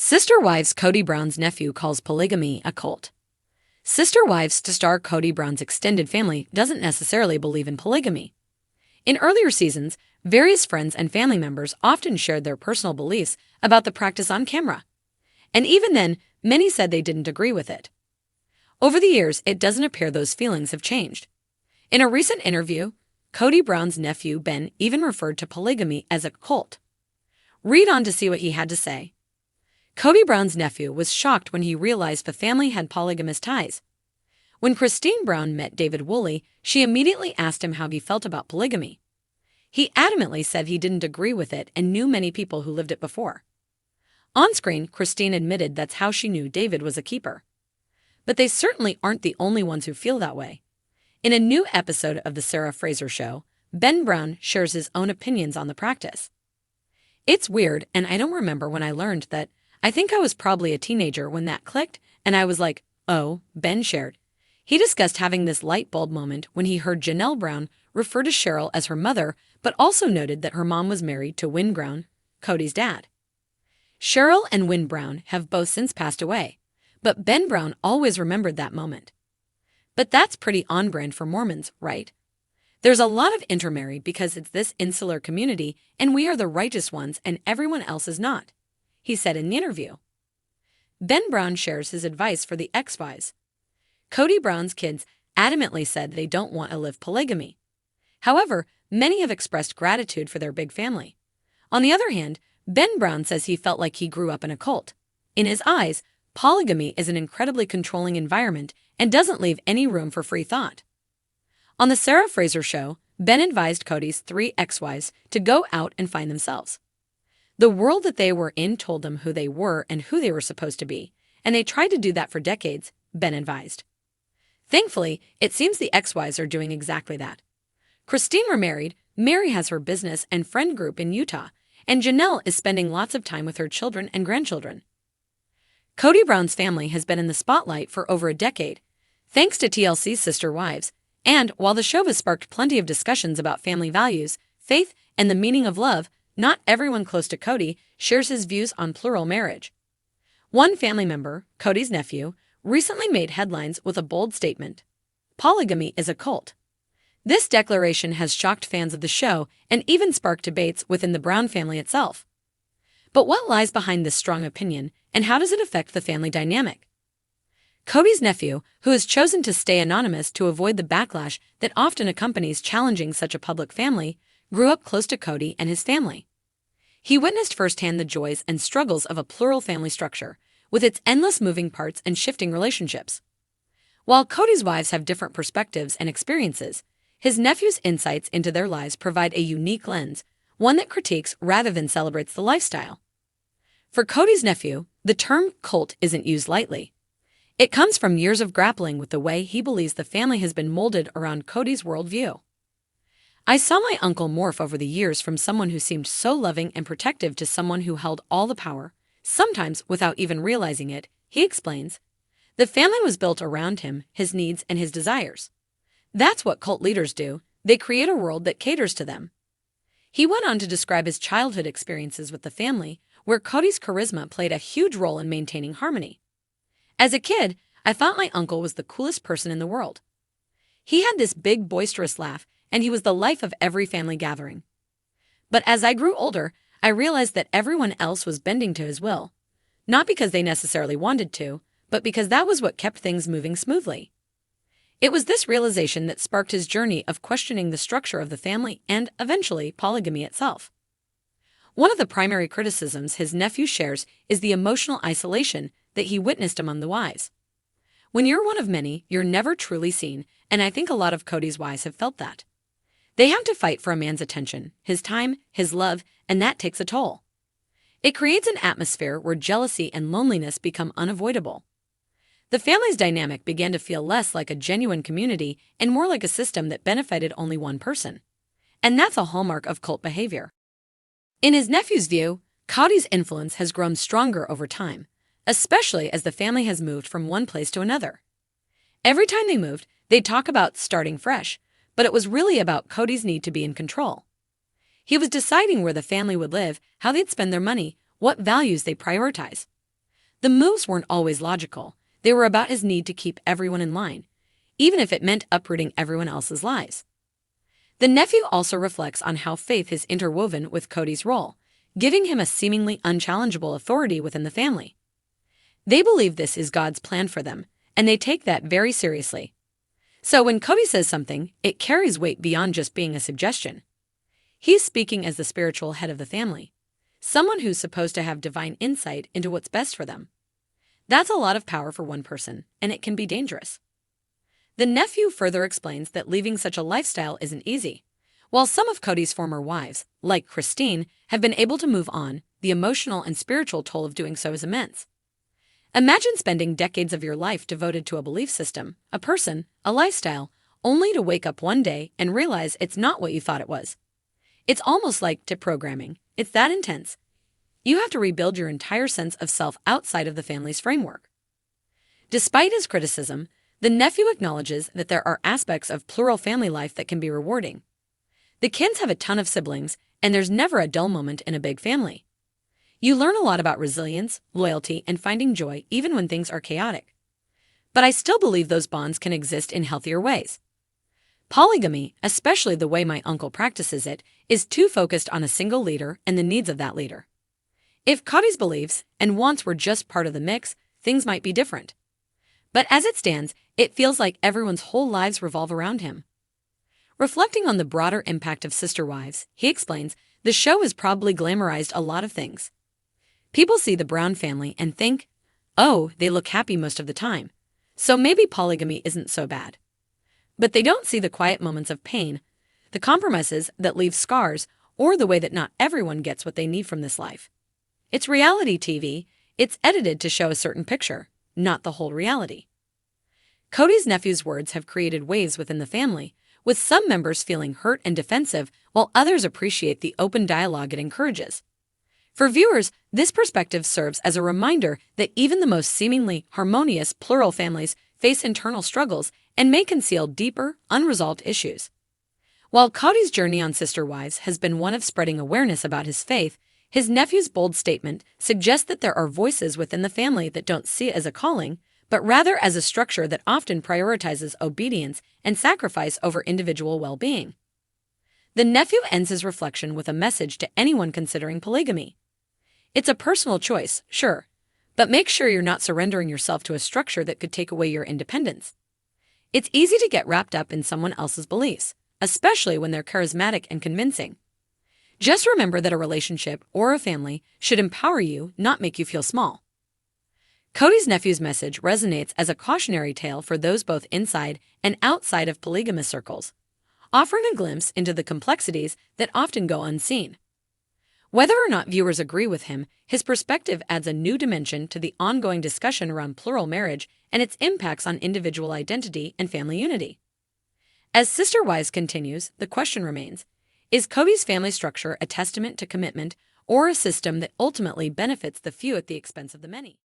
Sister Wives Kody Brown's nephew calls polygamy a cult. Sister Wives star Kody Brown's extended family doesn't necessarily believe in polygamy. In earlier seasons, various friends and family members often shared their personal beliefs about the practice on camera. And even then, many said they didn't agree with it. Over the years, it doesn't appear those feelings have changed. In a recent interview, Kody Brown's nephew Ben even referred to polygamy as a cult. Read on to see what he had to say. Kody Brown's nephew was shocked when he realized the family had polygamous ties. When Cristin Brown met David Woolley, she immediately asked him how he felt about polygamy. He adamantly said he didn't agree with it and knew many people who lived it before. On screen, Cristin admitted that's how she knew David was a keeper. But they certainly aren't the only ones who feel that way. In a new episode of The Sarah Fraser Show, Ben Brown shares his own opinions on the practice. "It's weird, and I don't remember when I learned that. I think I was probably a teenager when that clicked, and I was like, oh," Ben shared. He discussed having this light bulb moment when he heard Janelle Brown refer to Cheryl as her mother, but also noted that her mom was married to Win Brown, Kody's dad. Cheryl and Win Brown have both since passed away, but Ben Brown always remembered that moment. But that's pretty on-brand for Mormons, right? There's a lot of intermarried because it's this insular community and we are the righteous ones and everyone else is not, he said in the interview. Ben Brown shares his advice for the ex-wives. Kody Brown's kids adamantly said they don't want to live polygamy. However, many have expressed gratitude for their big family. On the other hand, Ben Brown says he felt like he grew up in a cult. In his eyes, polygamy is an incredibly controlling environment and doesn't leave any room for free thought. On The Sarah Fraser Show, Ben advised Kody's 3 ex-wives to go out and find themselves. The world that they were in told them who they were and who they were supposed to be, and they tried to do that for decades, Ben advised. Thankfully, it seems the ex-wives are doing exactly that. Cristin remarried, Mary has her business and friend group in Utah, and Janelle is spending lots of time with her children and grandchildren. Kody Brown's family has been in the spotlight for over a decade, thanks to TLC's Sister Wives, and while the show has sparked plenty of discussions about family values, faith, and the meaning of love, not everyone close to Kody shares his views on plural marriage. One family member, Kody's nephew, recently made headlines with a bold statement: "Polygamy is a cult." This declaration has shocked fans of the show and even sparked debates within the Brown family itself. But what lies behind this strong opinion, and how does it affect the family dynamic? Kody's nephew, who has chosen to stay anonymous to avoid the backlash that often accompanies challenging such a public family, grew up close to Kody and his family. He witnessed firsthand the joys and struggles of a plural family structure, with its endless moving parts and shifting relationships. While Kody's wives have different perspectives and experiences, his nephew's insights into their lives provide a unique lens, one that critiques rather than celebrates the lifestyle. For Kody's nephew, the term cult isn't used lightly. It comes from years of grappling with the way he believes the family has been molded around Kody's worldview. "I saw my uncle morph over the years from someone who seemed so loving and protective to someone who held all the power, sometimes without even realizing it," he explains. "The family was built around him, his needs, and his desires. That's what cult leaders do. They create a world that caters to them." He went on to describe his childhood experiences with the family, where Kody's charisma played a huge role in maintaining harmony. "As a kid, I thought my uncle was the coolest person in the world. He had this big, boisterous laugh, and he was the life of every family gathering. But as I grew older, I realized that everyone else was bending to his will, not because they necessarily wanted to, but because that was what kept things moving smoothly." It was this realization that sparked his journey of questioning the structure of the family and, eventually, polygamy itself. One of the primary criticisms his nephew shares is the emotional isolation that he witnessed among the wives. "When you're one of many, you're never truly seen, and I think a lot of Kody's wives have felt that. They have to fight for a man's attention, his time, his love, and that takes a toll. It creates an atmosphere where jealousy and loneliness become unavoidable. The family's dynamic began to feel less like a genuine community and more like a system that benefited only one person. And that's a hallmark of cult behavior." In his nephew's view, Kody's influence has grown stronger over time, especially as the family has moved from one place to another. Every time they moved, they'd talk about starting fresh, but it was really about Kody's need to be in control. He was deciding where the family would live, how they'd spend their money, what values they prioritize. The moves weren't always logical. They were about his need to keep everyone in line, even if it meant uprooting everyone else's lives. The nephew also reflects on how faith is interwoven with Kody's role, giving him a seemingly unchallengeable authority within the family. They believe this is God's plan for them, and they take that very seriously. So when Kody says something, it carries weight beyond just being a suggestion. He's speaking as the spiritual head of the family, someone who's supposed to have divine insight into what's best for them. That's a lot of power for one person, and it can be dangerous. The nephew further explains that leaving such a lifestyle isn't easy. While some of Kody's former wives, like Cristin, have been able to move on, the emotional and spiritual toll of doing so is immense. Imagine spending decades of your life devoted to a belief system, a person, a lifestyle, only to wake up one day and realize it's not what you thought it was. It's almost like deprogramming. It's that intense. You have to rebuild your entire sense of self outside of the family's framework. Despite his criticism, the nephew acknowledges that there are aspects of plural family life that can be rewarding. The Kins have a ton of siblings, and there's never a dull moment in a big family. You learn a lot about resilience, loyalty, and finding joy even when things are chaotic. But I still believe those bonds can exist in healthier ways. Polygamy, especially the way my uncle practices it, is too focused on a single leader and the needs of that leader. If Kody's beliefs and wants were just part of the mix, things might be different. But as it stands, it feels like everyone's whole lives revolve around him. Reflecting on the broader impact of sister wives, he explains, the show has probably glamorized a lot of things. People see the Brown family and think, oh, they look happy most of the time, so maybe polygamy isn't so bad. But they don't see the quiet moments of pain, the compromises that leave scars, or the way that not everyone gets what they need from this life. It's reality TV. It's edited to show a certain picture, not the whole reality. Kody's nephew's words have created waves within the family, with some members feeling hurt and defensive, while others appreciate the open dialogue it encourages. For viewers, this perspective serves as a reminder that even the most seemingly harmonious plural families face internal struggles and may conceal deeper, unresolved issues. While Kody's journey on Sister Wives has been one of spreading awareness about his faith, his nephew's bold statement suggests that there are voices within the family that don't see it as a calling, but rather as a structure that often prioritizes obedience and sacrifice over individual well-being. The nephew ends his reflection with a message to anyone considering polygamy. It's a personal choice, sure, but make sure you're not surrendering yourself to a structure that could take away your independence. It's easy to get wrapped up in someone else's beliefs, especially when they're charismatic and convincing. Just remember that a relationship or a family should empower you, not make you feel small. Kody's nephew's message resonates as a cautionary tale for those both inside and outside of polygamous circles, offering a glimpse into the complexities that often go unseen. Whether or not viewers agree with him, his perspective adds a new dimension to the ongoing discussion around plural marriage and its impacts on individual identity and family unity. As Sister Wives continues, the question remains, is Kody's family structure a testament to commitment or a system that ultimately benefits the few at the expense of the many?